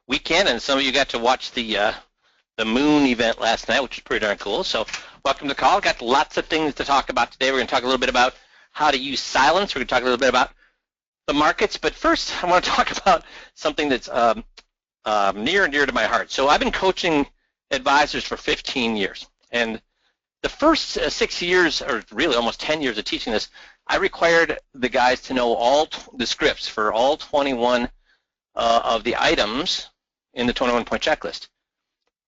weekend, and some of you got to watch the Moon event last night, which is pretty darn cool. So welcome to the call. Got lots of things to talk about today. We're going to talk a little bit about how to use silence. We're going to talk a little bit about the markets. But first, I want to talk about something that's near and dear to my heart. So I've been coaching advisors for 15 years. And the first 6 years, or really almost 10 years of teaching this, I required the guys to know all the scripts for all 21 of the items in the 21-point checklist.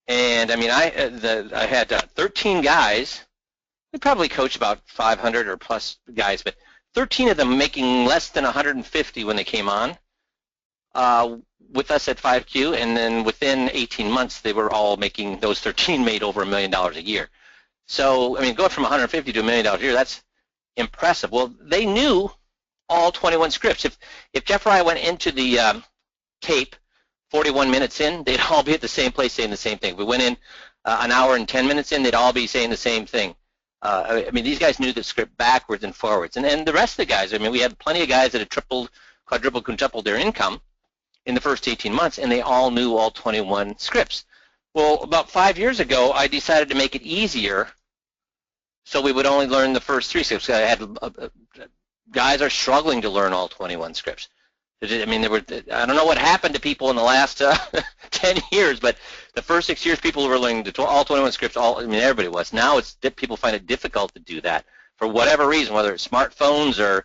And I mean, I had 13 guys. We probably coached about 500 or plus guys, but 13 of them making less than 150 when they came on with us at 5Q, and then within 18 months, they were all making, those 13 made over $1 million a year. So, I mean, going from 150 to $1 million a year, that's impressive. Well, they knew all 21 scripts. If Jeff or I went into the tape 41 minutes in, they'd all be at the same place saying the same thing. If we went in an hour and 10 minutes in, they'd all be saying the same thing. I mean, these guys knew the script backwards and forwards. And the rest of the guys, I mean, we had plenty of guys that had tripled, quadrupled, quintupled their income in the first 18 months, and they all knew all 21 scripts. Well, about 5 years ago, I decided to make it easier so we would only learn the first 3 scripts. I had guys are struggling to learn all 21 scripts. I mean, I don't know what happened to people in the last 10 years, but the first 6 years, people were learning all 21 scripts. I mean, everybody was. Now people find it difficult to do that for whatever reason, whether it's smartphones or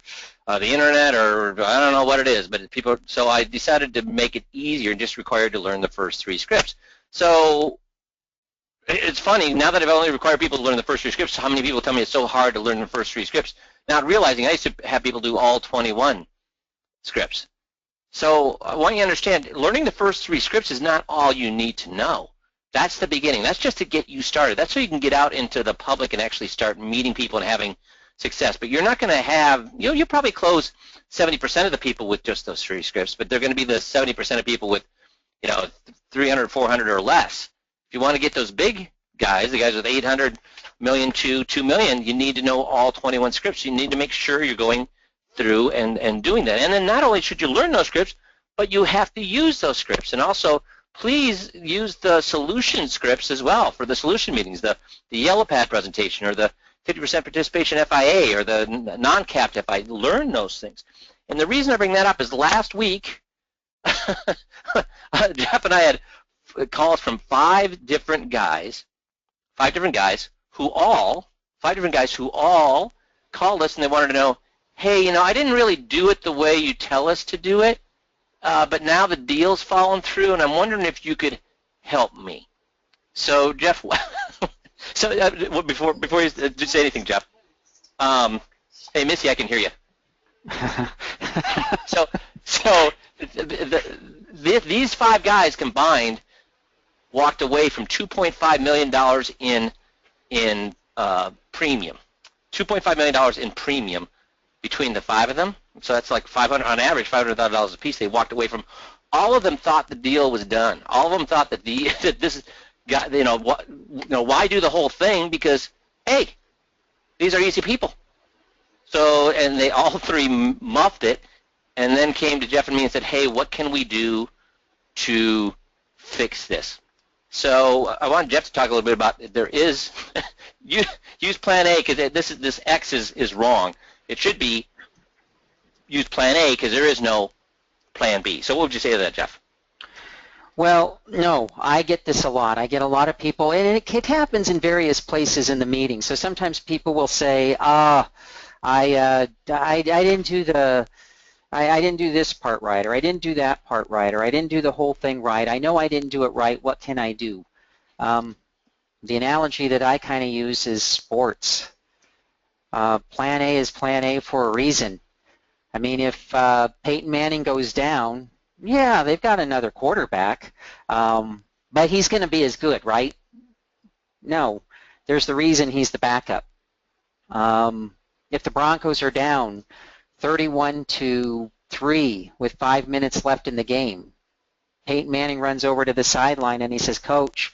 the internet or I don't know what it is. But people. So I decided to make it easier and just required to learn the first 3 scripts. So it's funny, now that I've only required people to learn the first 3 scripts, how many people tell me it's so hard to learn the first 3 scripts? Not realizing I used to have people do all 21 scripts. So I want you to understand, learning the first 3 scripts is not all you need to know. That's the beginning. That's just to get you started. That's so you can get out into the public and actually start meeting people and having success. But you're not going to have, you'll probably close 70% of the people with just those 3 scripts, but they're going to be the 70% of people with, 300, 400 or less. If you want to get those big guys, the guys with 800 million to 2 million, you need to know all 21 scripts. You need to make sure you're going through and doing that. And then not only should you learn those scripts, but you have to use those scripts. And also, please use the solution scripts as well for the solution meetings, the yellow pad presentation or the 50% participation FIA or the non-capped FIA. Learn those things. And the reason I bring that up is last week, Jeff and I had calls from 5 different guys who all called us and they wanted to know, hey, I didn't really do it the way you tell us to do it, but now the deal's fallen through, and I'm wondering if you could help me. So, Jeff, before you say anything, Jeff, hey, Missy, I can hear you. These 5 guys combined walked away from $2.5 million in premium. $2.5 million in premium between the 5 of them. So that's like $500 on average, $500,000 a piece. They walked away from. All of them thought the deal was done. All of them thought that this guy, why do the whole thing? Because hey, these are easy people. So, and they all 3 muffed it, and then came to Jeff and me and said, hey, what can we do to fix this? So I want Jeff to talk a little bit about there is use Plan A because this X is wrong. It should be use Plan A because there is no Plan B. So what would you say to that, Jeff? Well, no, I get this a lot. I get a lot of people, and it happens in various places in the meeting. So sometimes people will say, I didn't do I didn't do this part right, or I didn't do that part right, or I didn't do the whole thing right. I know I didn't do it right. What can I do? The analogy that I kind of use is sports. Plan A is Plan A for a reason. I mean, if Peyton Manning goes down, yeah, they've got another quarterback, but he's going to be as good, right? No, there's the reason he's the backup. If the Broncos are down 31-3 with 5 minutes left in the game, Peyton Manning runs over to the sideline and he says, Coach,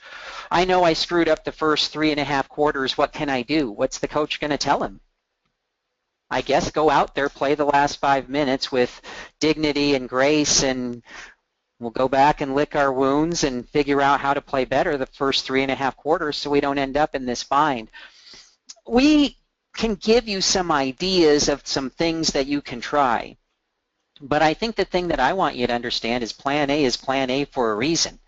I know I screwed up the first 3.5 quarters. What can I do? What's the coach going to tell him? I guess go out there, play the last 5 minutes with dignity and grace, and We'll go back and lick our wounds and figure out how to play better the first 3.5 quarters so we don't end up in this bind. We can give you some ideas of some things that you can try. But I think the thing that I want you to understand is Plan A is Plan A for a reason.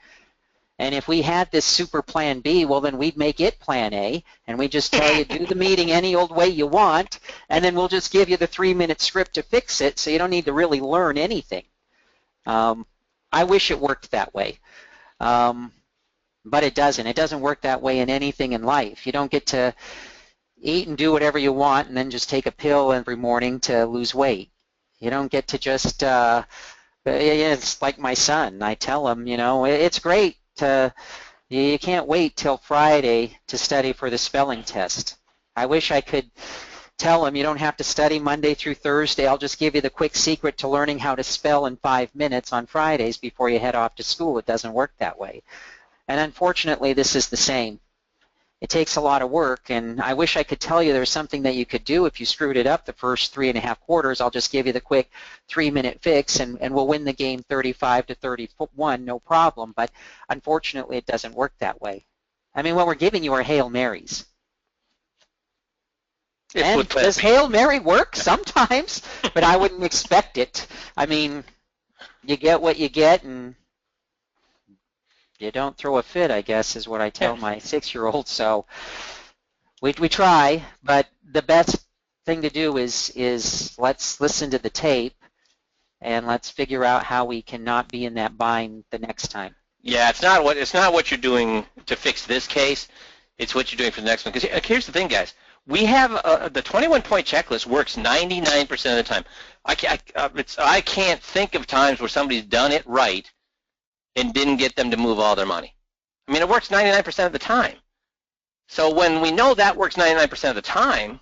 And if we had this super Plan B, well, then we'd make it Plan A, and we just tell you, do the meeting any old way you want, and then we'll just give you the 3-minute script to fix it, so you don't need to really learn anything. I wish it worked that way, but it doesn't. It doesn't work that way in anything in life. You don't get to eat and do whatever you want and then just take a pill every morning to lose weight. You don't get to just, it's like my son. I tell him, it's great. You can't wait till Friday to study for the spelling test. I wish I could tell him you don't have to study Monday through Thursday. I'll just give you the quick secret to learning how to spell in 5 minutes on Fridays before you head off to school. It doesn't work that way. And unfortunately, this is the same. It takes a lot of work, and I wish I could tell you there's something that you could do if you screwed it up the first 3.5 quarters. I'll just give you the quick 3-minute fix, and we'll win the game 35-31, no problem. But unfortunately, it doesn't work that way. I mean, what we're giving you are Hail Marys. And does Hail Mary work? Sometimes, but I wouldn't expect it. I mean, you get what you get, and you don't throw a fit, I guess, is what I tell my 6-year-old. So we try, but the best thing to do is let's listen to the tape and let's figure out how we can not be in that bind the next time. Yeah, it's not what you're doing to fix this case. It's what you're doing for the next one. Because here's the thing, guys. We have the 21-point checklist works 99% of the time. I can't think of times where somebody's done it right and didn't get them to move all their money. I mean, it works 99% of the time. So when we know that works 99% of the time,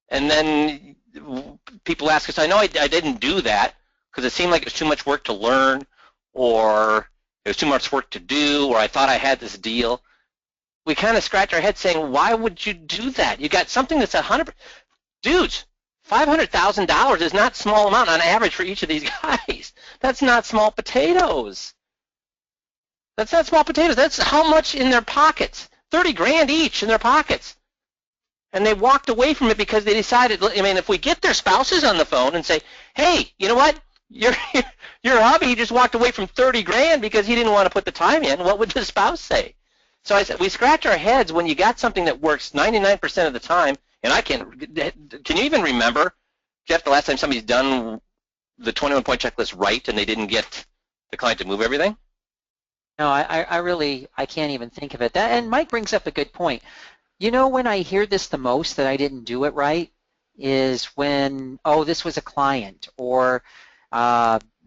and then people ask us, I know I didn't do that because it seemed like it was too much work to learn, or it was too much work to do, or I thought I had this deal. We kind of scratch our head saying, why would you do that? You got something that's 100%. Dudes, $500,000 is not a small amount on average for each of these guys. That's not small potatoes. That's not small potatoes. That's how much in their pockets. 30 grand each in their pockets. And they walked away from it because they decided, I mean, if we get their spouses on the phone and say, hey, you know what? Your hubby just walked away from 30 grand because he didn't want to put the time in, what would the spouse say? So I said, we scratch our heads when you got something that works 99% of the time, and can you even remember, Jeff, the last time somebody's done the 21-point checklist right and they didn't get the client to move everything? No, I can't even think of it. And Mike brings up a good point. You know, when I hear this the most that I didn't do it right is when, oh, this was a client, or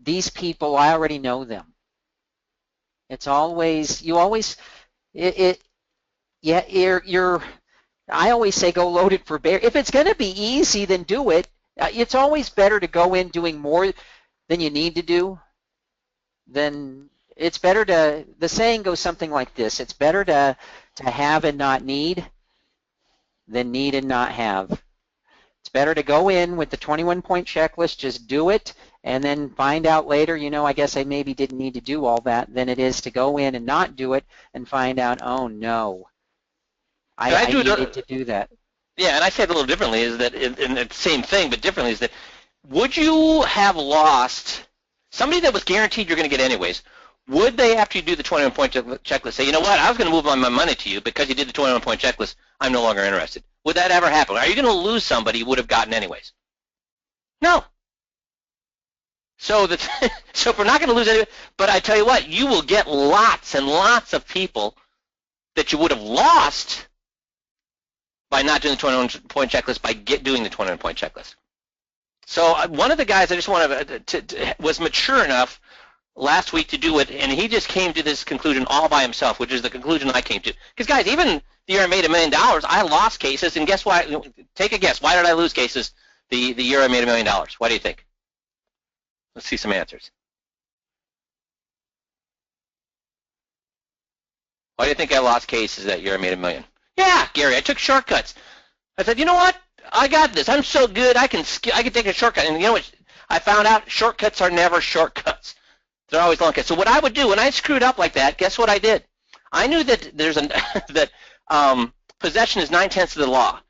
these people, I already know them. It's always, I always say go loaded for bear. If it's going to be easy, then do it. It's always better to go in doing more than you need to do. Then it's better to, the saying goes something like this, it's better to have and not need than need and not have. It's better to go in with the 21-point checklist, just do it, and then find out later, I guess I maybe didn't need to do all that, than it is to go in and not do it and find out, oh no, I needed to do that. Yeah, and I say it a little differently, is that, and it's the same thing, but differently, is that would you have lost somebody that was guaranteed you're going to get anyways? Would they, after you do the 21-point checklist, say, you know what, I was going to move my money to you because you did the 21-point checklist, I'm no longer interested? Would that ever happen? Are you going to lose somebody you would have gotten anyways? No. So if we're not going to lose anybody, but I tell you what, you will get lots and lots of people that you would have lost by not doing the 21-point checklist, by doing the 21-point checklist. So one of the guys I just wanted to was mature enough last week to do it, and he just came to this conclusion all by himself, which is the conclusion I came to. Because, guys, even the year I made $1 million, I lost cases, and guess what? Take a guess. Why did I lose cases the year I made $1 million? Why do you think? Let's see some answers. Why do you think I lost cases that year I made $1 million? Yeah, Gary, I took shortcuts. I said, you know what? I got this. I'm so good. I can take a shortcut. And you know what? I found out shortcuts are never shortcuts. They're always long cases. So what I would do when I screwed up like that, guess what I did? I knew that possession is 9/10 of the law.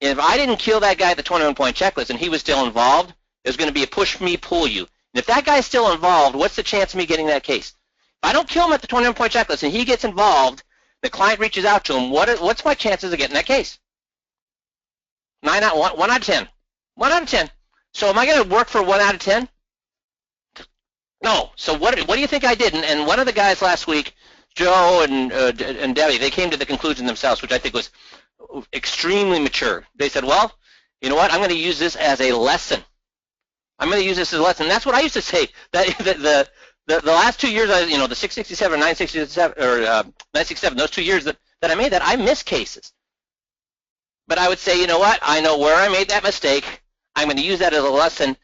And if I didn't kill that guy at the 21-point checklist and he was still involved, there's going to be a push me, pull you. And if that guy's still involved, what's the chance of me getting that case? If I don't kill him at the 21-point checklist and he gets involved, the client reaches out to him, what's my chances of getting that case? 1 out of 10. 1 out of 10. So am I going to work for 1 out of 10? No. So what do you think I did? And one of the guys last week, Joe and Debbie, they came to the conclusion themselves, which I think was extremely mature. They said, well, you know what? I'm going to use this as a lesson. I'm going to use this as a lesson. And that's what I used to say. That the last 2 years, the 667 or 967 or 967, those 2 years that I made that, I missed cases. But I would say, you know what? I know where I made that mistake. I'm going to use that as a lesson,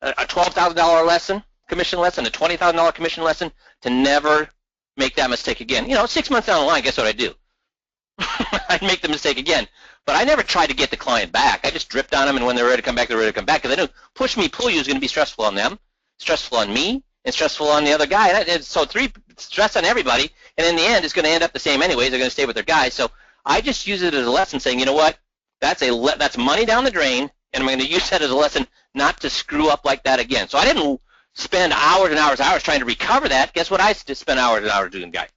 a $12,000 lesson, commission lesson, a $20,000 commission lesson, to never make that mistake again. 6 months down the line, guess what I'd do? I'd make the mistake again. But I never tried to get the client back. I just dripped on them, and when they're ready to come back, they're ready to come back. Because I knew push me, pull you is going to be stressful on them, stressful on me, and stressful on the other guy. So stress on everybody, and in the end, it's going to end up the same anyways. They're going to stay with their guys. So I just use it as a lesson, saying, you know what? That's money down the drain, and I'm going to use that as a lesson not to screw up like that again. So I didn't spend hours and hours and hours trying to recover that. Guess what I spent hours and hours doing, guys?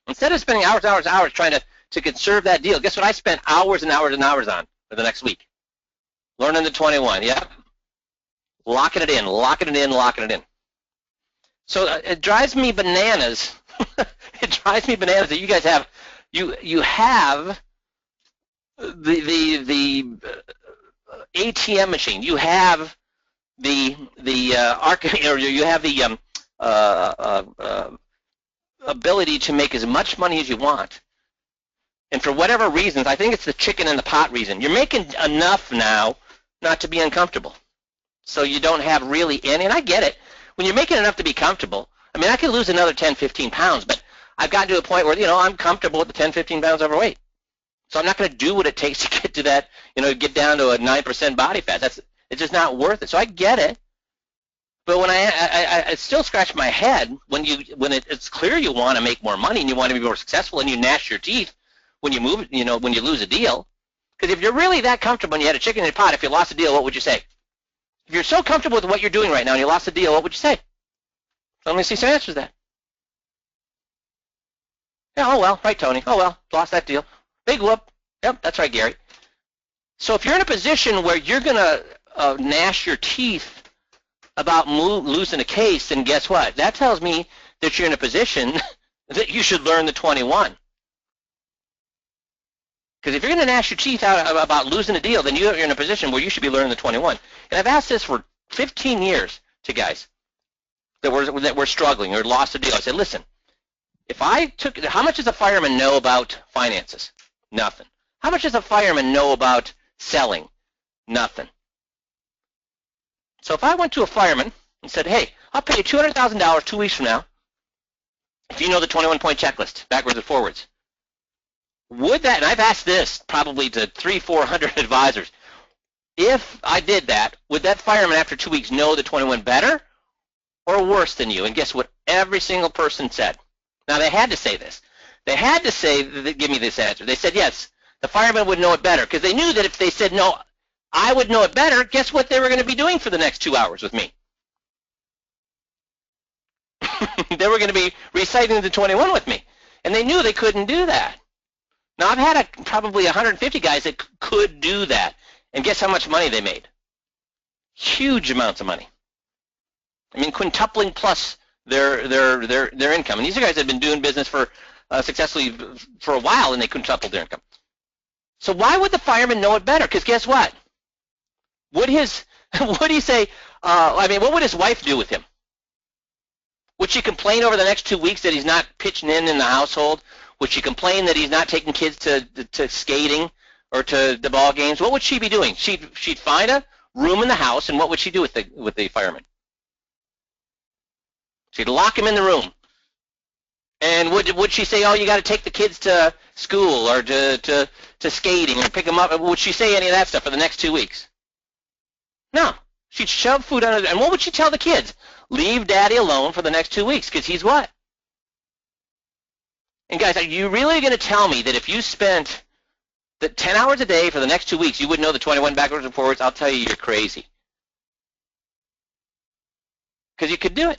Instead of spending hours and hours and hours trying to conserve that deal, guess what I spent hours and hours and hours on for the next week? Learning the 21, yep. Locking it in, locking it in, locking it in. So it drives me bananas. It drives me bananas that you guys have, you have the ATM machine. You have you have the ability to make as much money as you want. And for whatever reasons, I think it's the chicken in the pot reason. You're making enough now not to be uncomfortable. So you don't have really any, and I get it. When you're making enough to be comfortable, I mean, I could lose another 10, 15 pounds, but I've gotten to a point where, I'm comfortable with the 10, 15 pounds overweight. So I'm not going to do what it takes to get to that, get down to a 9% body fat. It's just not worth it. So I get it. But when I still scratch my head when it's clear you want to make more money and you want to be more successful and you gnash your teeth when you move, when you lose a deal. Because if you're really that comfortable and you had a chicken in a pot, if you lost a deal, what would you say? If you're so comfortable with what you're doing right now and you lost a deal, what would you say? Let me see some answers to that. Yeah, oh well, right, Tony. Oh well, lost that deal. Big whoop. Yep, that's right, Gary. So if you're in a position where you're going to gnash your teeth about losing a case, then guess what? That tells me that you're in a position that you should learn the 21. Because if you're going to gnash your teeth out about losing a deal, then you're in a position where you should be learning the 21. And I've asked this for 15 years to guys that were struggling or lost a deal. I said, listen, how much does a fireman know about finances? Nothing. How much does a fireman know about selling? Nothing. So if I went to a fireman and said, hey, I'll pay you $200,000 2 weeks from now if you know the 21-point checklist, backwards and forwards, would that, and I've asked this probably to 300-400 advisors, if I did that, would that fireman after 2 weeks know the 21 better or worse than you? And guess what every single person said? Now, they had to say this. They had to say, give me this answer. They said, yes, the fireman would know it better, because they knew that if they said, no, I would know it better, guess what they were going to be doing for the next 2 hours with me? They were going to be reciting the 21 with me, and they knew they couldn't do that. Now, I've had probably 150 guys that could do that, and guess how much money they made? Huge amounts of money. I mean, quintupling plus their income. And these are guys that have been doing business for successfully for a while, and they quintupled their income. So why would the fireman know it better? Because guess what? Would he say? What would his wife do with him? Would she complain over the next 2 weeks that he's not pitching in the household? Would she complain that he's not taking kids to skating or to the ball games? What would she be doing? She'd find a room in the house, and what would she do with the fireman? She'd lock him in the room. And would she say, oh, you got to take the kids to school or to skating or pick them up? Would she say any of that stuff for the next 2 weeks? No. She'd shove food under, and what would she tell the kids? leave Daddy alone for the next 2 weeks, because he's what? And guys, are you really going to tell me that if you spent the 10 hours a day for the next 2 weeks, you would know the 21 backwards and forwards? I'll tell you, you're crazy. Because you could do it.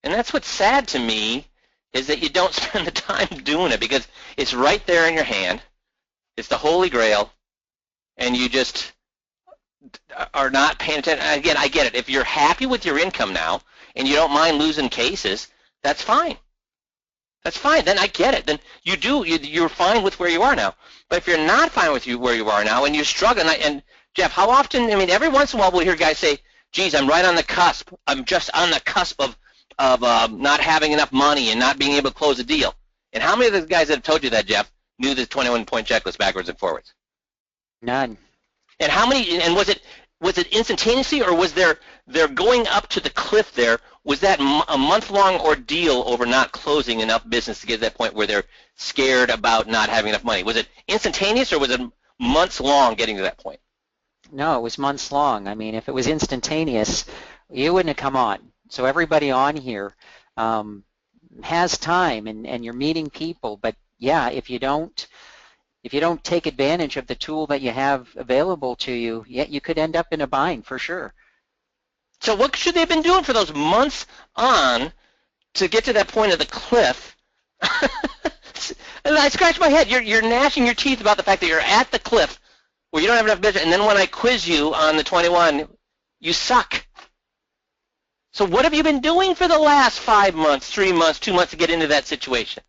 And that's what's sad to me, is that you don't spend the time doing it, because it's right there in your hand. It's the Holy Grail, and you just are not paying attention. Again, I get it. If you're happy with your income now and you don't mind losing cases, that's fine. That's fine. Then I get it. Then you're fine with where you are now. But if you're not fine with where you are now and you're struggling, and Jeff, how often, I mean, every once in a while we'll hear guys say, geez, I'm right on the cusp. I'm just on the cusp of not having enough money and not being able to close a deal. And how many of the guys that have told you that, Jeff, knew the 21-point checklist backwards and forwards? None. And how many? And was it instantaneously, or was they're going up to the cliff there? Was that a month-long ordeal over not closing enough business to get to that point where they're scared about not having enough money? Was it instantaneous, or was it months long getting to that point? No, it was months long. I mean, if it was instantaneous, you wouldn't have come on. So everybody on here has time, and you're meeting people. But yeah, if you don't take advantage of the tool that you have available to you, you could end up in a bind for sure. So what should they have been doing for those months on to get to that point of the cliff? And I scratch my head. You're gnashing your teeth about the fact that you're at the cliff where you don't have enough business, and then when I quiz you on the 21, you suck. So what have you been doing for the last 5 months, 3 months, 2 months to get into that situation?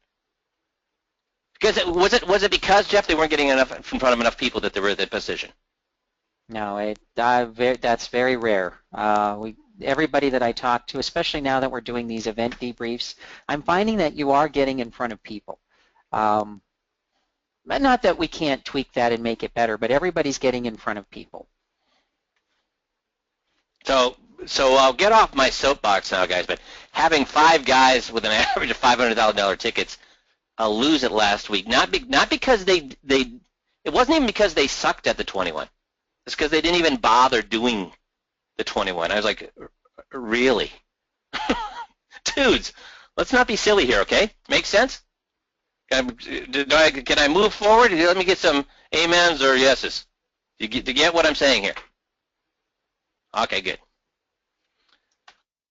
Because was it because, Jeff, they weren't getting enough in front of enough people that they were at that position? No, that's very rare. Everybody that I talk to, especially now that we're doing these event debriefs, I'm finding that you are getting in front of people. Not that we can't tweak that and make it better, but everybody's getting in front of people. So I'll get off my soapbox now, guys, but having 5 guys with an average of $500,000 tickets lose it last week, not because it wasn't even because they sucked at the 21. It's because they didn't even bother doing the 21. I was like, really? Dudes, let's not be silly here, okay? Make sense? Can I move forward? Let me get some amens or yeses. To get what I'm saying here. Okay, good.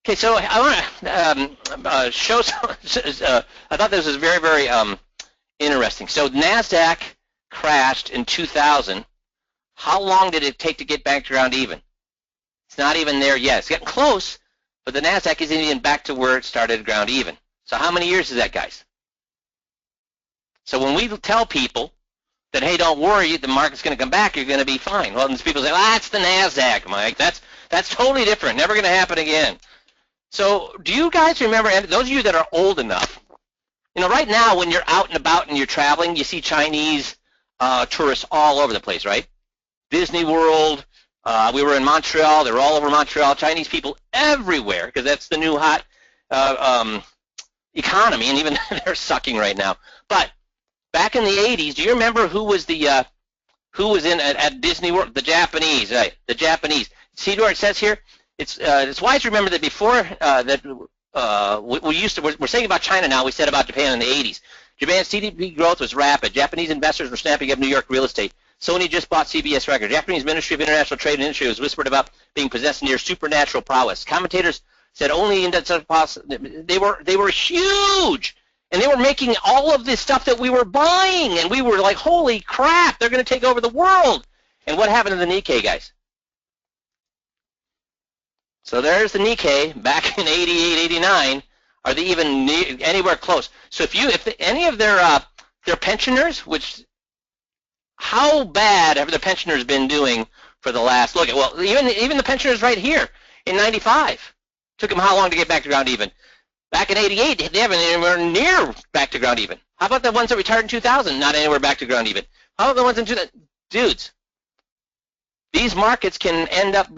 Okay, so I want to show some, I thought this was very, very interesting. So NASDAQ crashed in 2000. How long did it take to get back to ground even? It's not even there yet. It's getting close, but the NASDAQ isn't even back to where it started at ground even. So how many years is that, guys? So when we tell people that, hey, don't worry, the market's going to come back, you're going to be fine. Well, and people say, well, that's the NASDAQ, Mike. That's totally different. Never going to happen again. So do you guys remember, and those of you that are old enough, right now when you're out and about and you're traveling, you see Chinese tourists all over the place, right? Disney World, we were in Montreal, they were all over Montreal, Chinese people everywhere, because that's the new hot economy, and even they're sucking right now. But back in the 80s, do you remember who was in at Disney World? The Japanese, right? The Japanese. See where it says here? It's wise to remember that before we're saying about China now, we said about Japan in the 80s. Japan's GDP growth was rapid. Japanese investors were snapping up New York real estate. Sony just bought CBS Records. Japanese Ministry of International Trade and Industry was whispered about being possessed near supernatural prowess. Commentators said only in they were huge, and they were making all of this stuff that we were buying, and we were like, holy crap, they're going to take over the world. And what happened to the Nikkei, guys? So there's the Nikkei back in 88, 89. Are they even anywhere close? So if any of their pensioners, how bad have the pensioners been doing for the last, even the pensioners right here in 95, took them how long to get back to ground even? Back in 88, they haven't anywhere near back to ground even. How about the ones that retired in 2000, not anywhere back to ground even? How about the ones in 2000? Dudes, these markets can end up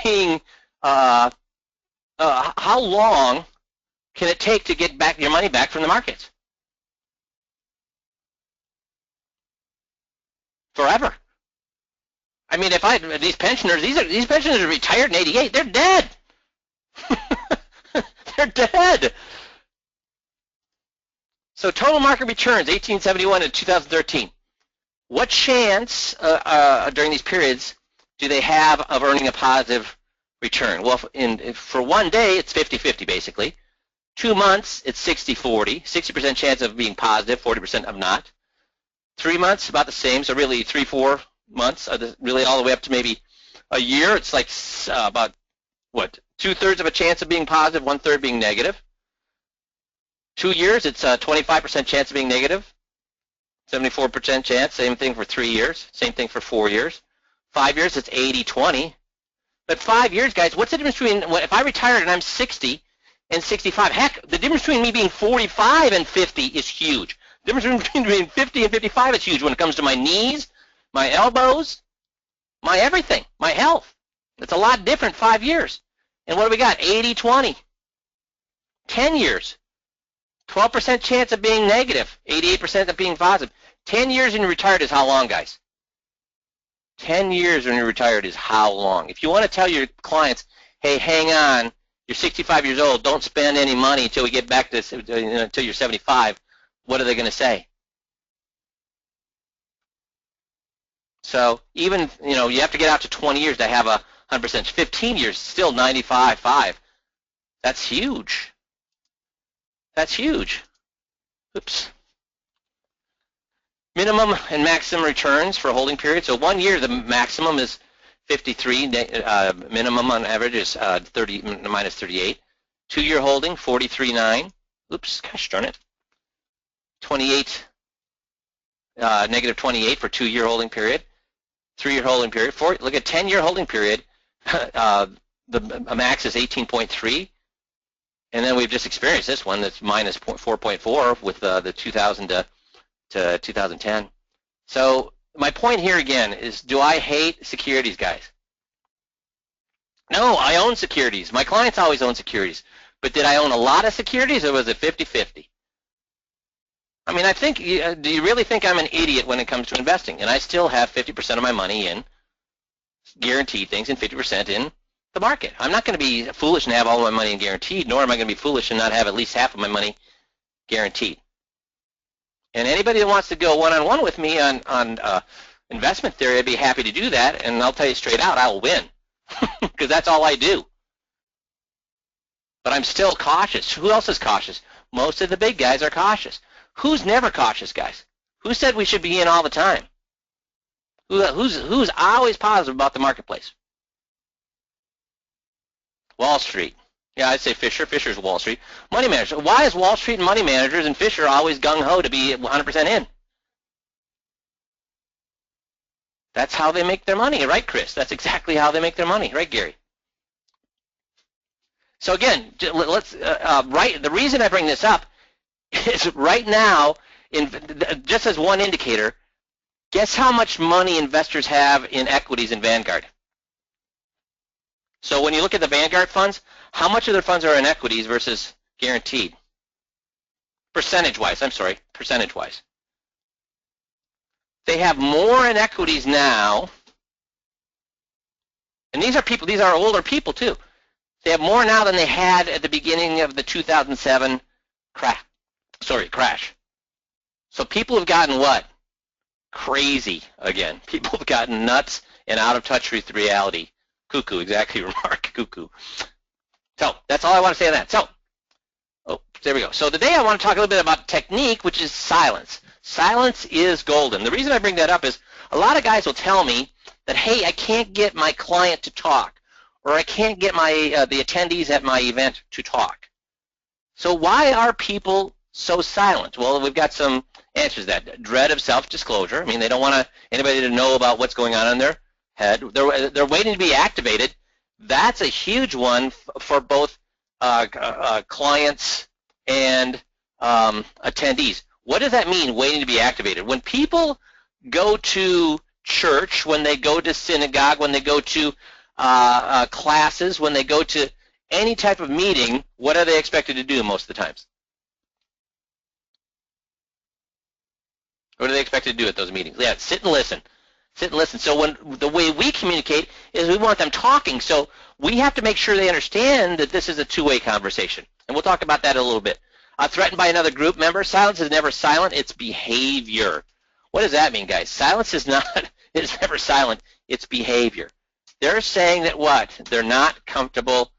being, how long can it take to get back your money back from the markets? Forever. I mean, these pensioners, these pensioners are retired in 88, they're dead. They're dead. So total market returns, 1871 to 2013. What chance during these periods do they have of earning a positive return? Well, for 1 day, it's 50-50 basically. 2 months, it's 60-40, 60% chance of being positive, 40% of not. 3 months, about the same, so really 3-4 months, really all the way up to maybe a year. It's like about, what, 2/3 of a chance of being positive, 1/3 being negative. 2 years, it's a 25% chance of being negative, 74% chance. Same thing for 3 years. Same thing for 4 years. 5 years, it's 80-20. But 5 years, guys, what's the difference between if I retired and I'm 60 and 65? Heck, the difference between me being 45 and 50 is huge. The difference between 50 and 55 is huge when it comes to my knees, my elbows, my everything, my health. It's a lot different 5 years. And what do we got? 80-20. 10 years. 12% chance of being negative, 88% of being positive. 10 years when you're retired is how long, guys? 10 years when you're retired is how long? If you want to tell your clients, hey, hang on, you're 65 years old, don't spend any money until we get back to until you're 75, what are they going to say? So even, you have to get out to 20 years to have 100%. 15 years, still 95.5. That's huge. That's huge. Oops. Minimum and maximum returns for a holding period. So 1 year, the maximum is 53. Minimum on average is 30 minus 38. 2 year holding, 43.9. Oops, gosh darn it. 28, negative 28 for 2 year holding period. 3 year holding period. Look at 10 year holding period. The max is 18.3. And then we've just experienced this one that's minus 4.4 with the 2000 to 2010. So my point here again is, do I hate securities, guys? No, I own securities. My clients always own securities. But did I own a lot of securities, or was it 50-50? I mean, do you really think I'm an idiot when it comes to investing? And I still have 50% of my money in guaranteed things and 50% in the market. I'm not going to be foolish and have all of my money in guaranteed, nor am I going to be foolish and not have at least half of my money guaranteed. And anybody that wants to go one-on-one with me on investment theory, I'd be happy to do that, and I'll tell you straight out, I will win, because that's all I do. But I'm still cautious. Who else is cautious? Most of the big guys are cautious. Who's never cautious, guys? Who said we should be in all the time? Who's always positive about the marketplace? Wall Street. Yeah, I'd say Fisher. Fisher's Wall Street. Money managers. Why is Wall Street and money managers and Fisher always gung-ho to be 100% in? That's how they make their money, right, Chris? That's exactly how they make their money, right, Gary? So again, the reason I bring this up is right now, just as one indicator, guess how much money investors have in equities in Vanguard? So when you look at the Vanguard funds, how much of their funds are in equities versus guaranteed? Percentage-wise, I'm sorry, percentage-wise. They have more in equities now, and these are older people too. They have more now than they had at the beginning of the 2007 crash. So people have gotten what? Crazy again. People have gotten nuts and out of touch with reality. Cuckoo, exactly, Mark, cuckoo. So that's all I want to say on that. So, there we go. So today I want to talk a little bit about technique, which is silence. Silence is golden. The reason I bring that up is a lot of guys will tell me that, hey, I can't get my client to talk, or I can't get my the attendees at my event to talk. So why are people so silent? Well, we've got some answers to that. Dread of self-disclosure. I mean, they don't want anybody to know about what's going on in their head. They're waiting to be activated. That's a huge one for both clients and attendees. What does that mean, waiting to be activated? When people go to church, when they go to synagogue, when they go to classes, when they go to any type of meeting, what are they expected to do most of the times? What are they expected to do at those meetings? Yeah, sit and listen. sit and listen. So when the way we communicate is we want them talking. So we have to make sure they understand that this is a two-way conversation. And we'll talk about that in a little bit. Threatened by another group member. Silence is never silent. It's behavior. What does that mean, guys? Silence is not, it's never silent. It's behavior. They're saying that what? They're not comfortable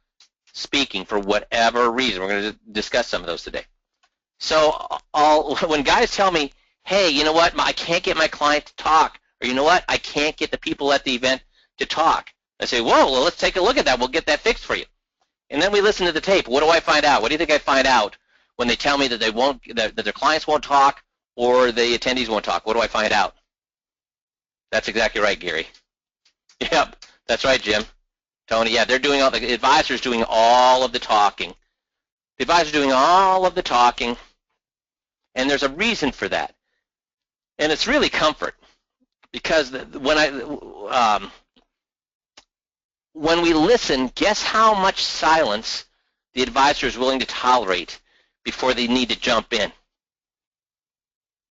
speaking for whatever reason. We're going to discuss some of those today. So when guys tell me, hey, you know what? I can't get my client to talk. Or you know what? I can't get the people at the event to talk. I say, whoa, well, let's take a look at that. We'll get that fixed for you. And then we listen to the tape. What do I find out? What do you think I find out when they tell me that they won't, that their clients won't talk or the attendees won't talk? What do I find out? That's exactly right, Gary. Yep, that's right, Jim. Tony, yeah, they're doing all the advisor's doing all of the talking. The advisor's doing all of the talking, and there's a reason for that. And it's really comfort, because when we listen, guess how much silence the advisor is willing to tolerate before they need to jump in?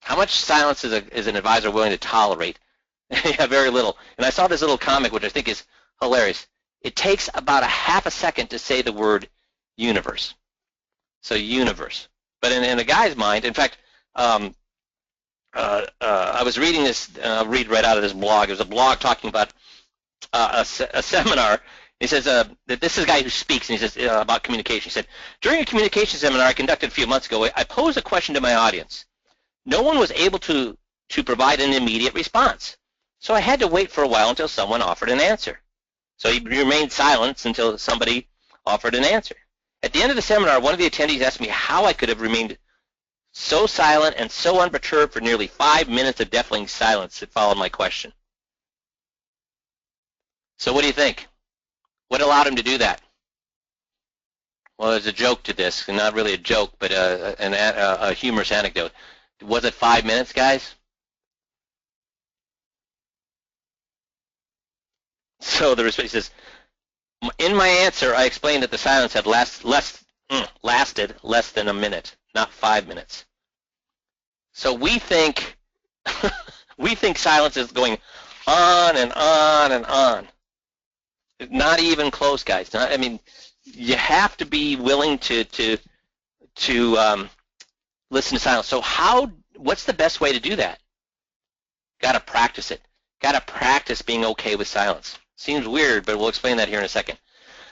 How much silence is an advisor willing to tolerate? Yeah, very little. And I saw this little comic, which I think is hilarious. It takes about a half a second to say the word universe. So universe. But in a guy's mind, in fact, I was reading this, I'll read right out of this blog. It was a blog talking about a seminar. He says that this is a guy who speaks, and he says about communication. He said, during a communication seminar I conducted a few months ago, I posed a question to my audience. No one was able to provide an immediate response. So I had to wait for a while until someone offered an answer. So he remained silent until somebody offered an answer. At the end of the seminar, one of the attendees asked me how I could have remained so silent and so unperturbed for nearly 5 minutes of deafening silence that followed my question. So what do you think? What allowed him to do that? Well, there's a joke to this, and not really a joke, but a humorous anecdote. Was it 5 minutes, guys? So the response, he says, in my answer, I explained that the silence had lasted less than a minute, not 5 minutes. So we think silence is going on and on and on. Not even close, guys. I mean, you have to be willing to listen to silence. So what's the best way to do that? Got to practice it. Got to practice being okay with silence. Seems weird, but we'll explain that here in a second.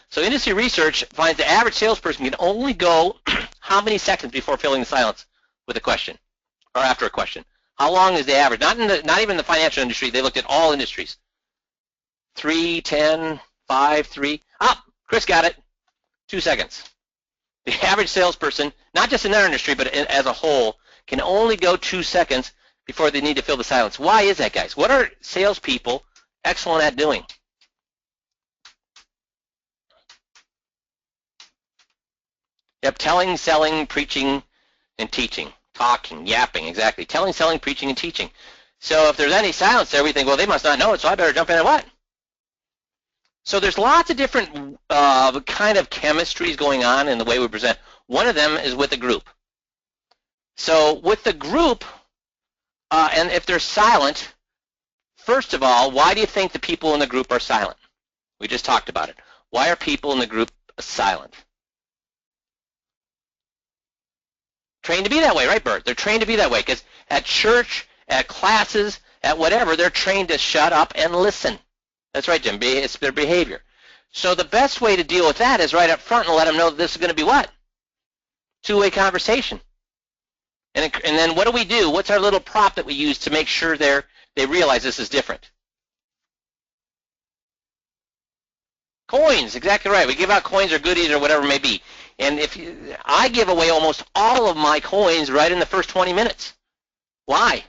So industry research finds the average salesperson can only go how many seconds before filling the silence with a question or after a question? How long is the average? Not even the financial industry. They looked at all industries. 3, 10, 5, 3. Chris got it. 2 seconds. The average salesperson, not just in their industry, but as a whole, can only go 2 seconds before they need to fill the silence. Why is that, guys? What are salespeople excellent at doing? Yep, telling, selling, preaching, and teaching. Talking, yapping, exactly. Telling, selling, preaching, and teaching. So if there's any silence there, we think, well, they must not know it, so I better jump in and what? So there's lots of different kind of chemistries going on in the way we present. One of them is with a group. So with the group, and if they're silent, first of all, why do you think the people in the group are silent? We just talked about it. Why are people in the group silent? Trained to be that way, right, Bert? They're trained to be that way because at church, at classes, at whatever, they're trained to shut up and listen. That's right, Jim. It's their behavior. So the best way to deal with that is right up front and let them know that this is going to be what? Two-way conversation. And then what do? What's our little prop that we use to make sure they realize this is different? Coins, exactly right. We give out coins or goodies or whatever it may be. And I give away almost all of my coins right in the first 20 minutes. Why?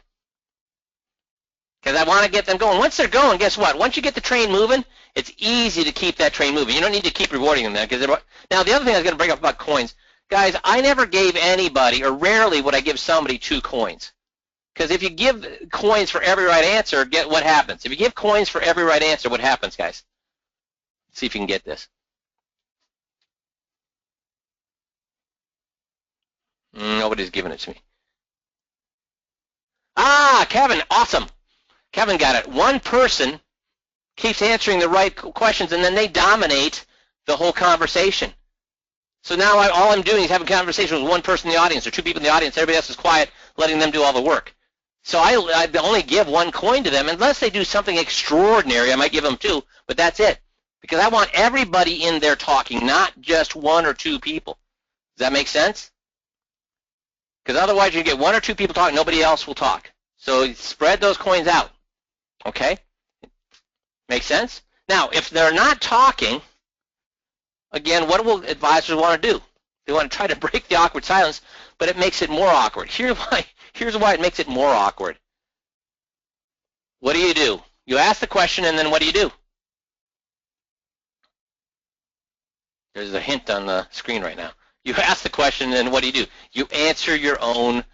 Because I want to get them going. Once they're going, guess what? Once you get the train moving, it's easy to keep that train moving. You don't need to keep rewarding them. Now, the other thing I was going to bring up about coins, guys, I never gave anybody, or rarely would I give somebody 2 coins. Because if you give coins for every right answer, get what happens? If you give coins for every right answer, what happens, guys? Let's see if you can get this. Nobody's giving it to me. Kevin, awesome. Kevin got it. One person keeps answering the right questions, and then they dominate the whole conversation. So now all I'm doing is having a conversation with one person in the audience or two people in the audience. Everybody else is quiet, letting them do all the work. So I only give one coin to them. Unless they do something extraordinary, I might give them two, but that's it. Because I want everybody in there talking, not just one or two people. Does that make sense? Because otherwise you get one or two people talking, nobody else will talk. So spread those coins out. Okay? Make sense? Now, if they're not talking, again, what will advisors want to do? They want to try to break the awkward silence, but it makes it more awkward. Here's why it makes it more awkward. What do? You ask the question, and then what do? There's a hint on the screen right now. You ask the question, and then what do? You answer your own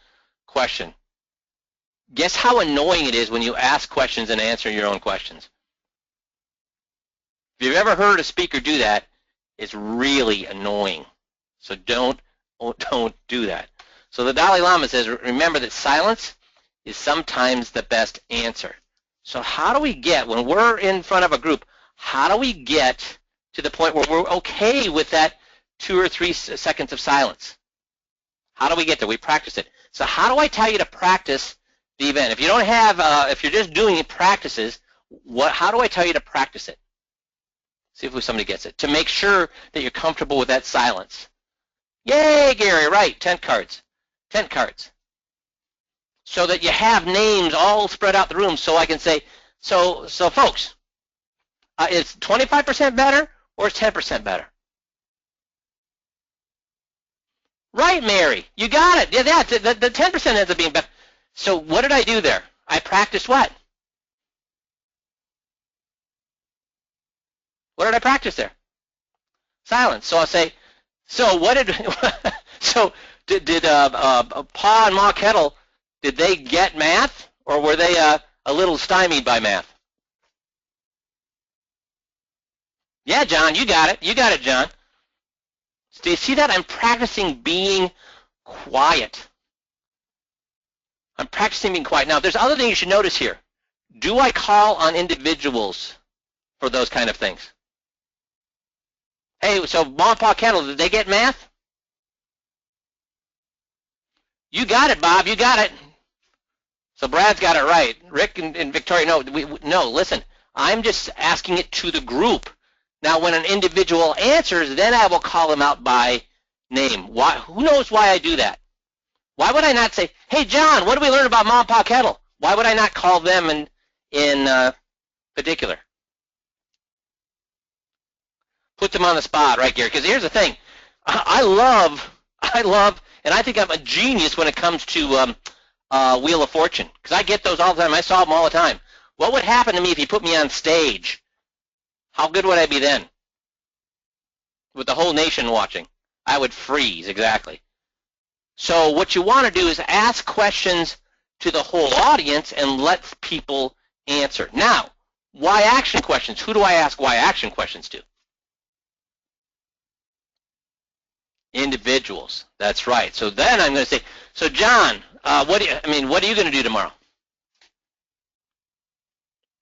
question. Guess how annoying it is when you ask questions and answer your own questions? If you've ever heard a speaker do that, it's really annoying. So don't do that. So the Dalai Lama says, remember that silence is sometimes the best answer. So how do we get, when we're in front of a group, how do we get to the point where we're okay with that 2 or 3 seconds of silence? How do we get there? We practice it. So how do I tell you to practice the event? If you don't have, if you're just doing practices, how do I tell you to practice it? See if somebody gets it. To make sure that you're comfortable with that silence. Yay, Gary, right, tent cards. Tent cards. So that you have names all spread out the room so I can say, so folks, is 25% better or is 10% better? Right, Mary, you got it. Yeah, the 10% ends up being better. So what did I do there? I practiced what? What did I practice there? Silence. So I'll say, did Pa and Ma Kettle, did they get math, or were they a little stymied by math? Yeah, John, you got it. You got it, John. Do you see that? I'm practicing being quiet. I'm practicing being quiet. Now, there's other things you should notice here. Do I call on individuals for those kind of things? Hey, so Ma and Pa Kettle, did they get math? You got it, Bob. You got it. So Brad's got it right. Rick and Victoria, no, listen. I'm just asking it to the group. Now, when an individual answers, then I will call them out by name. Why? Who knows why I do that? Why would I not say, hey, John, what did we learn about Ma and Pa Kettle? Why would I not call them in particular? Put them on the spot, right, Gary? Because here's the thing. I love, and I think I'm a genius when it comes to Wheel of Fortune, because I get those all the time. I solve them all the time. What would happen to me if you put me on stage? How good would I be then? With the whole nation watching. I would freeze, exactly. So what you want to do is ask questions to the whole audience and let people answer. Now, why action questions? Who do I ask why action questions to? Individuals. That's right. So then I'm going to say, so John, what are you going to do tomorrow?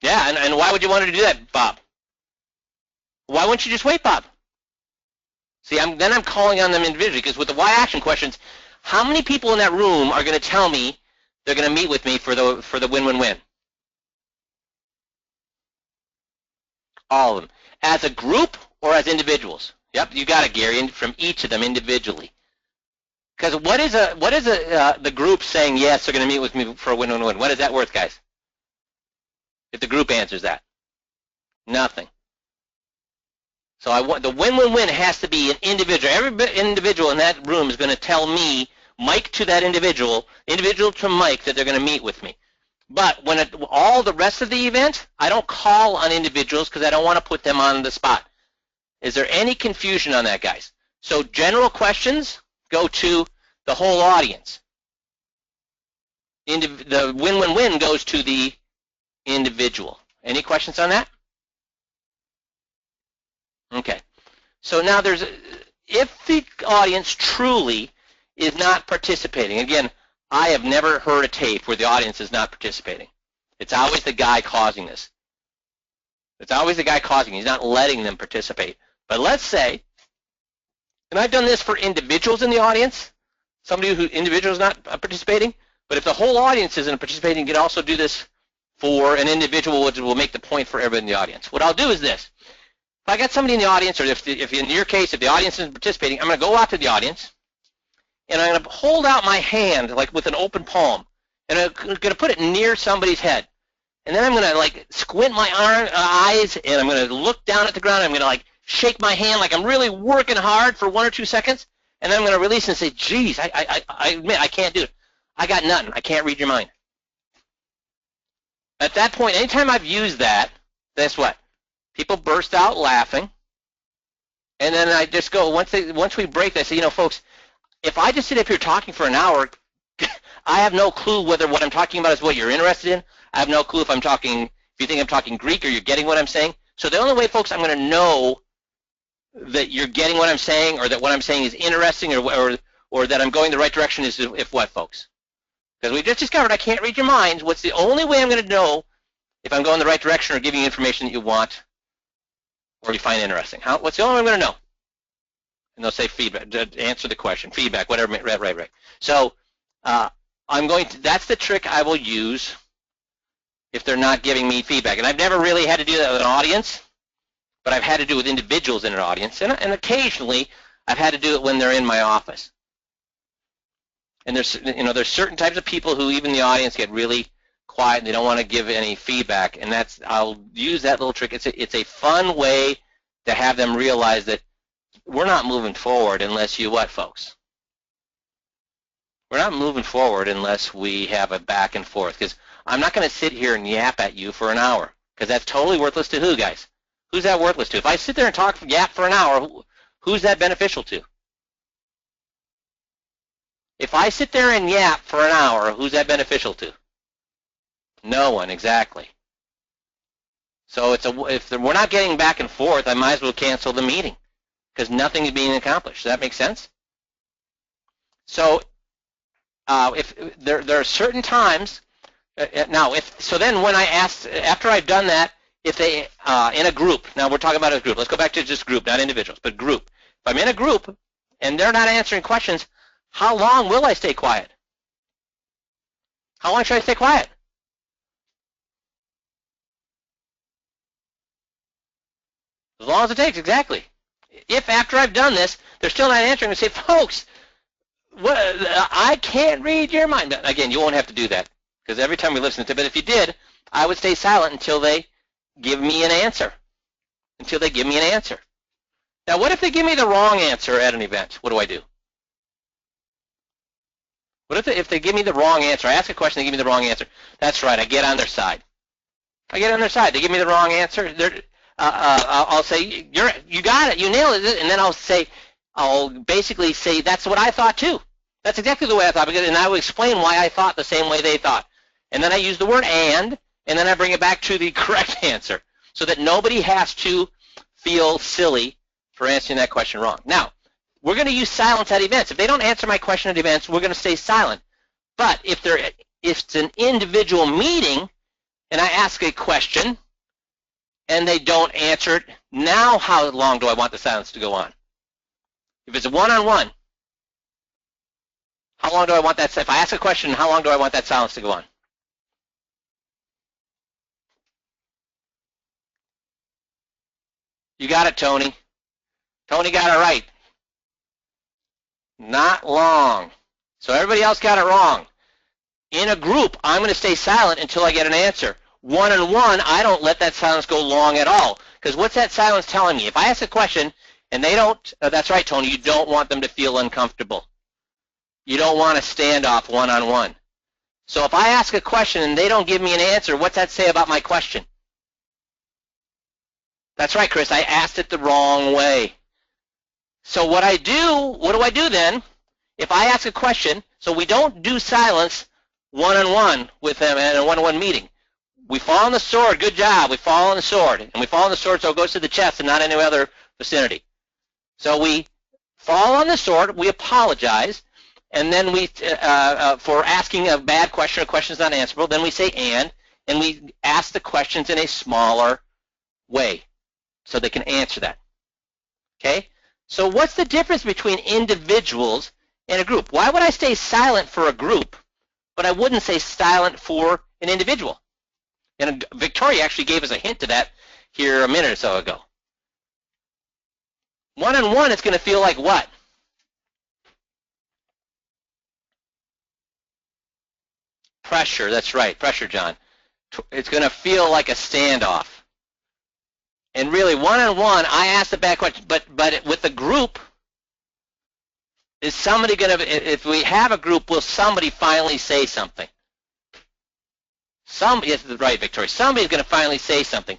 Yeah, and why would you want to do that, Bob? Why wouldn't you just wait, Bob? See, then I'm calling on them individually, because with the why action questions, how many people in that room are going to tell me they're going to meet with me for the win-win-win? All of them. As a group or as individuals? Yep, you got it, Gary, from each of them individually. Because what is the group saying, yes, they're going to meet with me for a win-win-win? What is that worth, guys? If the group answers that? Nothing. So the win-win-win has to be an individual. Every individual in that room is going to tell me, Mike to that individual to Mike, that they're going to meet with me. But when all the rest of the event, I don't call on individuals because I don't want to put them on the spot. Is there any confusion on that, guys? So general questions go to the whole audience. The win-win-win goes to the individual. Any questions on that? Okay. So now if the audience truly is not participating, again, I have never heard a tape where the audience is not participating. It's always the guy causing this. It's always the guy causing it. He's not letting them participate. But let's say, and I've done this for individuals in the audience, somebody who individual is not participating, but if the whole audience isn't participating, you can also do this for an individual, which will make the point for everybody in the audience. What I'll do is this. If I got somebody in the audience, or if in your case, if the audience isn't participating, I'm going to go out to the audience, and I'm going to hold out my hand like with an open palm, and I'm going to put it near somebody's head. And then I'm going to like squint my eyes, and I'm going to look down at the ground. I'm going to like shake my hand like I'm really working hard for 1 or 2 seconds, and then I'm going to release and say, geez, I admit I can't do it. I got nothing. I can't read your mind. At that point, anytime I've used that, guess what? People burst out laughing, and then I just go, once we break, I say, folks, if I just sit up here talking for an hour, I have no clue whether what I'm talking about is what you're interested in. I have no clue if you think I'm talking Greek or you're getting what I'm saying. So the only way, folks, I'm going to know that you're getting what I'm saying, or that what I'm saying is interesting, or that I'm going the right direction is if what, folks? Because we just discovered I can't read your minds. What's the only way I'm going to know if I'm going the right direction or giving you information that you want or you find interesting? What's the only way I'm going to know? And they'll say feedback, answer the question, feedback, whatever. Right. So that's the trick I will use if they're not giving me feedback. And I've never really had to do that with an audience, but I've had to do it with individuals in an audience, and occasionally I've had to do it when they're in my office. And there's certain types of people who even in the audience get really quiet and they don't want to give any feedback, and I'll use that little trick. It's a fun way to have them realize that we're not moving forward unless you what, folks? We're not moving forward unless we have a back and forth, because I'm not going to sit here and yap at you for an hour, because that's totally worthless to who, guys? Who's that worthless to? If I sit there and yap for an hour, who's that beneficial to? If I sit there and yap for an hour, who's that beneficial to? No one, exactly. So if we're not getting back and forth, I might as well cancel the meeting, because nothing is being accomplished. Does that make sense? So if there are certain times then when I ask, after I've done that, if they in a group, now we're talking about a group. Let's go back to just group, not individuals, but group. If I'm in a group and they're not answering questions, how long will I stay quiet? How long should I stay quiet? As long as it takes, exactly. If after I've done this, they're still not answering, I say, folks, I can't read your mind. Again, you won't have to do that, because every time we listen to it, but if you did, I would stay silent until they give me an answer. Now, what if they give me the wrong answer at an event? What do I do? What if they give me the wrong answer? I ask a question, they give me the wrong answer. That's right, I get on their side. They give me the wrong answer. I'll say, you got it, you nailed it, and then I'll basically say, that's what I thought too. That's exactly the way I thought, and I will explain why I thought the same way they thought. And then I use the word and then I bring it back to the correct answer, so that nobody has to feel silly for answering that question wrong. Now, we're going to use silence at events. If they don't answer my question at events, we're going to stay silent. But if it's an individual meeting and I ask a question and they don't answer it, now how long do I want the silence to go on? If it's a one-on-one, how long do I want that? If I ask a question, how long do I want that silence to go on? You got it, Tony. Tony got it right. Not long. So everybody else got it wrong. In a group, I'm going to stay silent until I get an answer. One-on-one, I don't let that silence go long at all, because what's that silence telling me? If I ask a question and they don't, that's right, Tony, you don't want them to feel uncomfortable. You don't want a standoff one-on-one. So if I ask a question and they don't give me an answer, what's that say about my question? That's right, Chris, I asked it the wrong way. So what do I do then? If I ask a question, so we don't do silence one-on-one with them in a one-on-one meeting. We fall on the sword, good job, we fall on the sword. And we fall on the sword so it goes to the chest and not any other vicinity. So we fall on the sword, we apologize, and then we, for asking a bad question or question is not answerable, then we say and and we ask the questions in a smaller way so they can answer that. Okay? So what's the difference between individuals and a group? Why would I stay silent for a group, but I wouldn't say silent for an individual? And Victoria actually gave us a hint to that here a minute or so ago. One-on-one, it's going to feel like what? Pressure, that's right, pressure, John. It's going to feel like a standoff. And really, one-on-one, I ask the bad question, but with the group, is somebody going to, if we have a group, will somebody finally say something? Yes, right, Victoria. Somebody's going to finally say something.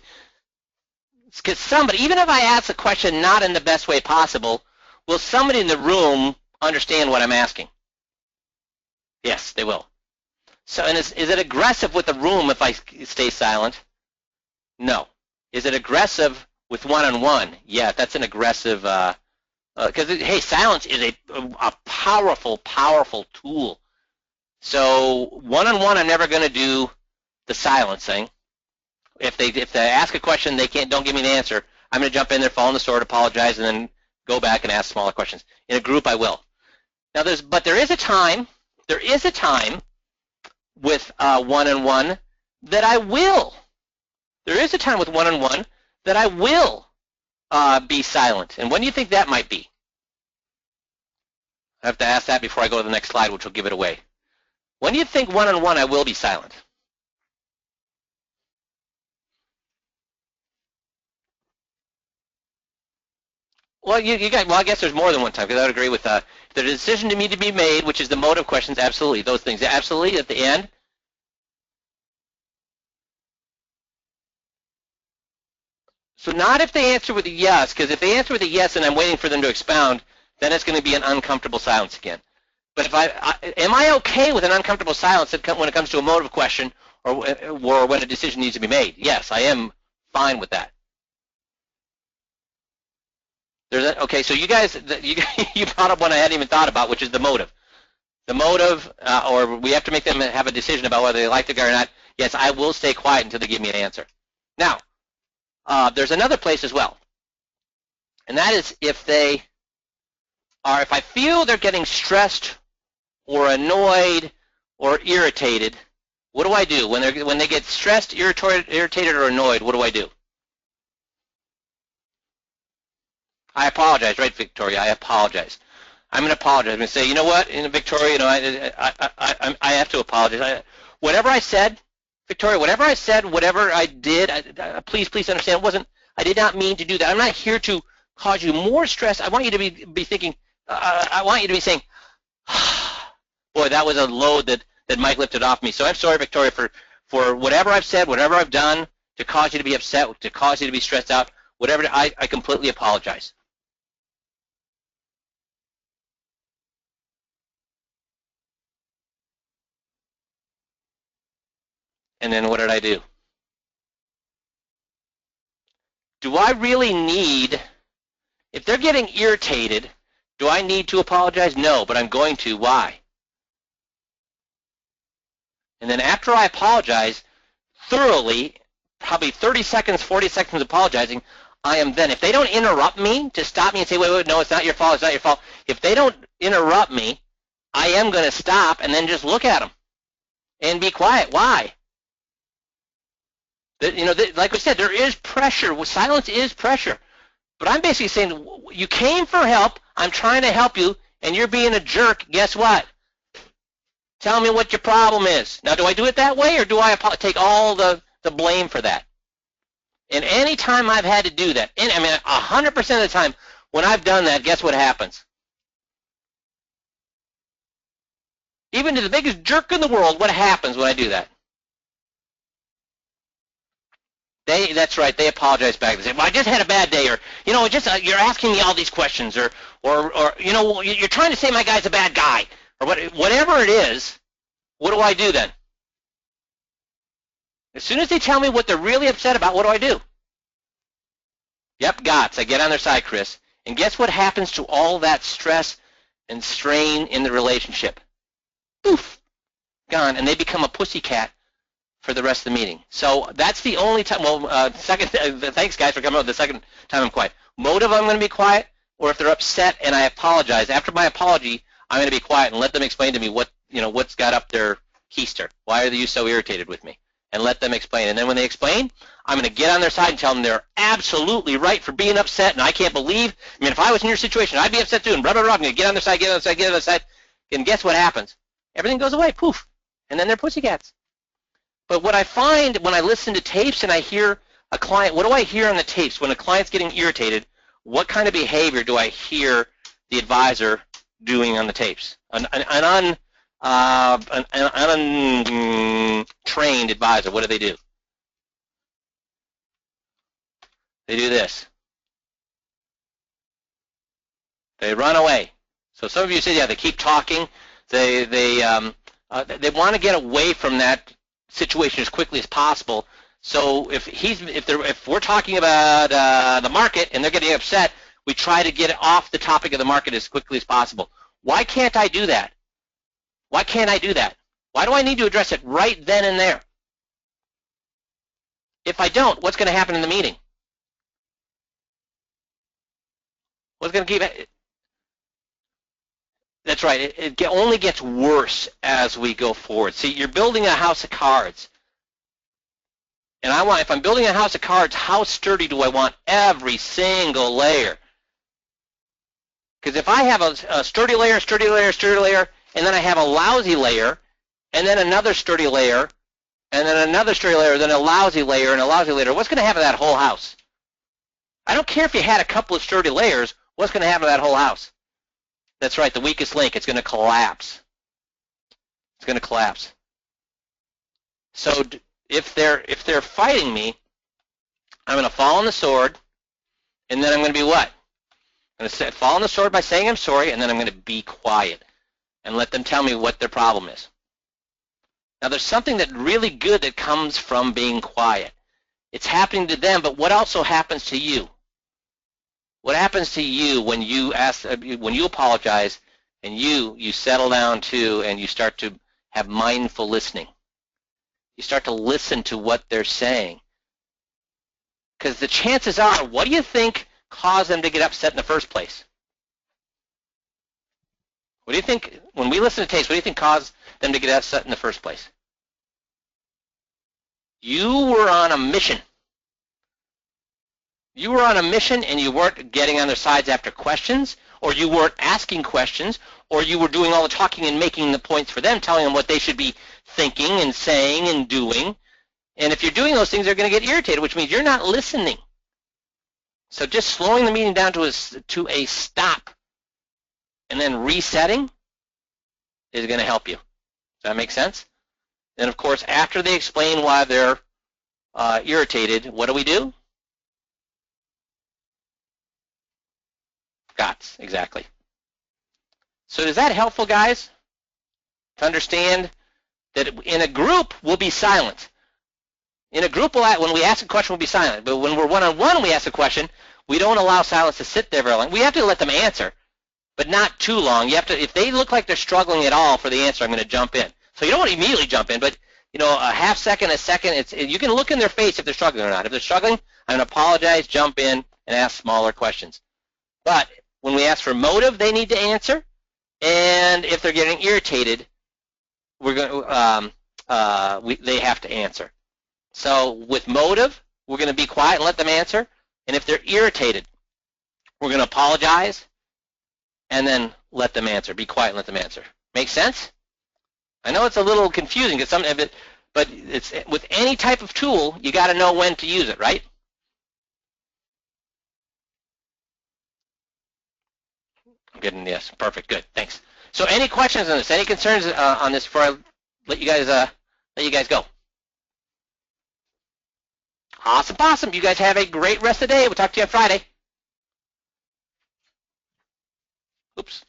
Because somebody, even if I ask the question not in the best way possible, will somebody in the room understand what I'm asking? Yes, they will. So, and is it aggressive with the room if I stay silent? No. Is it aggressive with one-on-one? Yeah, that's an aggressive, because, hey, silence is a powerful, powerful tool. So one-on-one, I'm never going to do the silencing. If they ask a question, don't give me an answer, I'm going to jump in there, fall on the sword, apologize, and then go back and ask smaller questions. In a group, I will. Now, there is a time with one-on-one that I will. There is a time with one-on-one that I will be silent. And when do you think that might be? I have to ask that before I go to the next slide, which will give it away. When do you think one-on-one I will be silent? Well, I guess there's more than one time, because I would agree with the decision to me to be made, which is the motive questions, absolutely. Those things, absolutely, at the end. So not if they answer with a yes, because if they answer with a yes and I'm waiting for them to expound, then it's going to be an uncomfortable silence again. But if am I okay with an uncomfortable silence when it comes to a motive question or when a decision needs to be made? Yes, I am fine with that. Okay, so you guys, you brought up one I hadn't even thought about, which is the motive. The motive, or we have to make them have a decision about whether they like the guy or not. Yes, I will stay quiet until they give me an answer. Now, there's another place as well, and that is if I feel they're getting stressed or annoyed or irritated, what do I do? When they get stressed, irritated, or annoyed, what do I do? I apologize, right, Victoria? I apologize. I'm going to apologize. I'm going to say, you know what, Victoria, I have to apologize. Whatever I said, Victoria, whatever I did, please understand, I did not mean to do that. I'm not here to cause you more stress. I want you to be thinking, I want you to be saying, boy, that was a load that Mike lifted off me. So I'm sorry, Victoria, for whatever I've said, whatever I've done to cause you to be upset, to cause you to be stressed out, whatever, I completely apologize. And then what did I do? Do I really need, if they're getting irritated, do I need to apologize? No, but I'm going to. Why? And then after I apologize thoroughly, probably 30 seconds, 40 seconds apologizing, I am then, if they don't interrupt me to stop me and say, wait, no, it's not your fault, it's not your fault. If they don't interrupt me, I am going to stop and then just look at them and be quiet. Why? Like we said, there is pressure. Silence is pressure. But I'm basically saying, you came for help, I'm trying to help you, and you're being a jerk. Guess what? Tell me what your problem is. Now, do I do it that way, or do I take all the blame for that? And any time I've had to do that, 100% of the time when I've done that, guess what happens? Even to the biggest jerk in the world, what happens when I do that? That's right, they apologize back. They say, well, I just had a bad day, or, you're asking me all these questions, or you're trying to say my guy's a bad guy, or whatever it is. What do I do then? As soon as they tell me what they're really upset about, what do I do? Yep, I get on their side, Chris. And guess what happens to all that stress and strain in the relationship? Oof, gone, and they become a pussycat for the rest of the meeting. So that's the only time. Well, thanks guys for coming up. The second time I'm quiet. Motive, I'm going to be quiet, or if they're upset and I apologize, after my apology, I'm going to be quiet and let them explain to me what's got up their keister. Why are you so irritated with me? And let them explain. And then when they explain, I'm going to get on their side and tell them they're absolutely right for being upset, and I can't believe, if I was in your situation, I'd be upset too, and blah, blah, blah. I'm going to get on their side, get on their side, get on their side. And guess what happens? Everything goes away, poof. And then they're pussycats. But what I find when I listen to tapes and I hear a client, what do I hear on the tapes? When a client's getting irritated, what kind of behavior do I hear the advisor doing on the tapes? An untrained advisor, what do? They do this. They run away. So some of you say, yeah, they keep talking. They want to get away from that situation as quickly as possible. So if we're talking about the market and they're getting upset, we try to get off the topic of the market as quickly as possible. Why can't I do that? Why can't I do that? Why do I need to address it right then and there? If I don't, what's going to happen in the meeting? What's going to keep it? That's right. It only gets worse as we go forward. See, you're building a house of cards. And if I'm building a house of cards, how sturdy do I want every single layer? Because if I have a sturdy layer, sturdy layer, sturdy layer, and then I have a lousy layer, and then another sturdy layer, and then another sturdy layer, then a lousy layer, and a lousy layer, what's going to happen to that whole house? I don't care if you had a couple of sturdy layers, what's going to happen to that whole house? That's right, the weakest link, it's going to collapse. It's going to collapse. So if they're fighting me, I'm going to fall on the sword, and then I'm going to be what? I'm going to fall on the sword by saying I'm sorry, and then I'm going to be quiet and let them tell me what their problem is. Now, there's something that really good that comes from being quiet. It's happening to them, but what also happens to you? What happens to you when you apologize and you settle down too and you start to have mindful listening? You start to listen to what they're saying. Because the chances are, what do you think caused them to get upset in the first place? What do you think, when we listen to tapes, what do you think caused them to get upset in the first place? You were on a mission. You were on a mission and you weren't getting on their sides after questions, or you weren't asking questions, or you were doing all the talking and making the points for them, telling them what they should be thinking and saying and doing. And if you're doing those things, they're going to get irritated, which means you're not listening. So just slowing the meeting down to a stop and then resetting is going to help you. Does that make sense? Then, of course, after they explain why they're irritated, what do? GOTS, exactly. So is that helpful, guys, to understand that in a group, we'll be silent. In a group, when we ask a question, we'll be silent. But when we're one-on-one, we ask a question, we don't allow silence to sit there very long. We have to let them answer, but not too long. You have to, if they look like they're struggling at all for the answer, I'm going to jump in. So you don't want to immediately jump in, but a half second, a second, you can look in their face if they're struggling or not. If they're struggling, I'm going to apologize, jump in, and ask smaller questions. But when we ask for motive, they need to answer. And if they're getting irritated, we're going they have to answer. So with motive, we're going to be quiet and let them answer. And if they're irritated, we're going to apologize and then let them answer. Be quiet and let them answer. Make sense? I know it's a little confusing, but it's with any type of tool, you got to know when to use it, right? I'm getting yes, perfect, good, thanks. So, any questions on this? Any concerns on this before I let you guys go? Awesome. You guys have a great rest of the day. We'll talk to you on Friday. Oops.